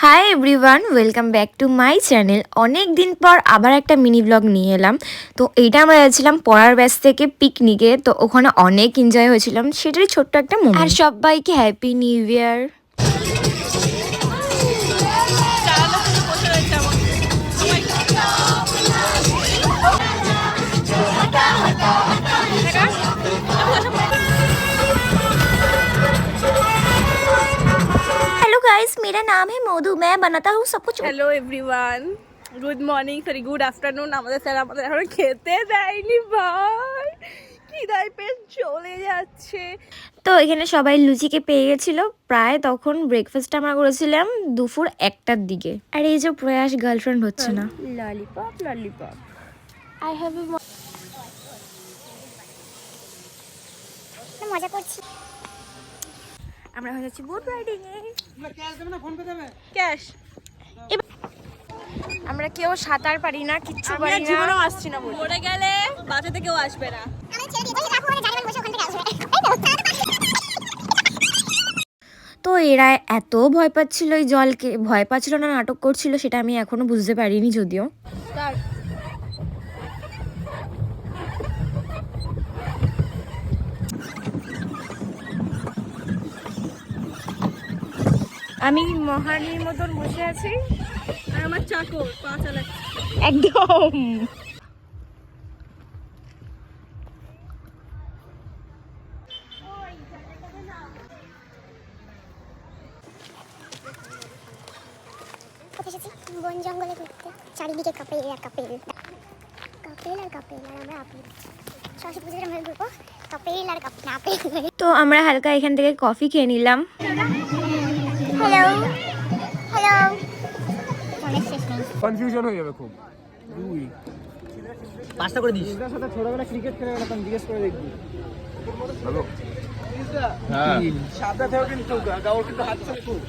Hi everyone, welcome back to my channel. অনেক দিন পর আবার একটা মিনি ব্লগ নিয়ে এলাম। তো এইটা আমরা যাচ্ছিলাম পড়ার ব্যাচ থেকে পিকনিকে। তো ওখানে অনেক এনজয় হয়েছিলাম, সেটারই ছোট্ট একটা মোমেন্ট। আর সবাইকে হ্যাপি নিউ ইয়ার। गाइस, मेरा नाम है मधु, मैं बनाता हूँ सब कुछ। Hello everyone, good morning sorry good afternoon. আমাদের স্যার আমাদের এখন খেতে দেয়নি ভাই, খিদায় পেট চলে যাচ্ছে। তো এখানে সবাই লুচিকে পেয়ে গেছিল প্রায়। তখন ব্রেকফাস্ট আমরা করেছিলাম দুপুর 1টার দিকে। আর এই যে প্রয়াস গার্লফ্রেন্ড হচ্ছে না। ললিপপ ললিপপ আই হ্যাভ মজা করছি। আমরা হয়ে যাচ্ছি বোট রাইডিং এ। ক্যাশ আমরা কেউ সাঁতার পারি না, কিচ্ছু পারি না। জীবনেও আসছি না, মরে গেলে বাঁচাতে কেউ আসবে না। তো এরা এত ভয় পাচ্ছিল এই জলকে, ভয় পাচ্ছিল না নাটক করছিল সেটা আমি এখনো বুঝতে পারিনি যদিও। আমি মহারানীর মতন বসে আছি আর আমার চাকর পা চালাচ্ছে একদম। বন জঙ্গলে ঘুরতে, চারিদিকে কাপেল আর কাপেল, কাপেল আর কাপেল। আর আমরা আপেল সরস্বতী পুজোর আমরা ঘুরবো কাপেল আর কাপেল। তো আমরা হালকা এখান থেকে কফি খেয়ে নিলাম। হ্যালো হ্যালো, কনফিউশন হয়ে যাবে খুব। দুই পাঁচটা করে দিস। এটার সাথে ছোটবেলা ক্রিকেট খেলে গেলাম, জিজ্ঞেস করে দেখবি। হ্যালো হ্যাঁ, সাদা থেকেও কিন্তু গাওর কিন্তু হাত চলে খুব।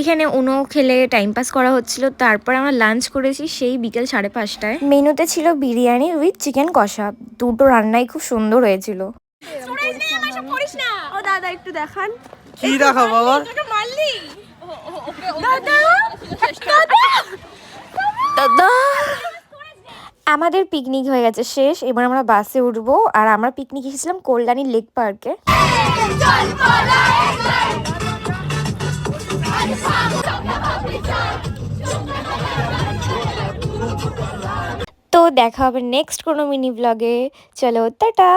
এখানে উনো খেলে টাইম পাস করা হচ্ছিল। তারপর আমরা লাঞ্চ করেছি সেই বিকেল 5:30টায়। মেনুতে ছিল বিরিয়ানি উইথ চিকেন কষা। দুটো রান্নাই খুব সুন্দর হয়েছিল। ও দাদা একটু দেখান। কি দেখা বাবা? মারলি দাদা, আমাদের পিকনিক হয়ে গেছে শেষ। এবার আমরা বাসে উঠবো। আর আমরা পিকনিক এসেছিলাম কল্যাণী লেক পার্কে। তো দেখা হবে নেক্সট কোনো মিনি ব্লগে। চলো টাটা।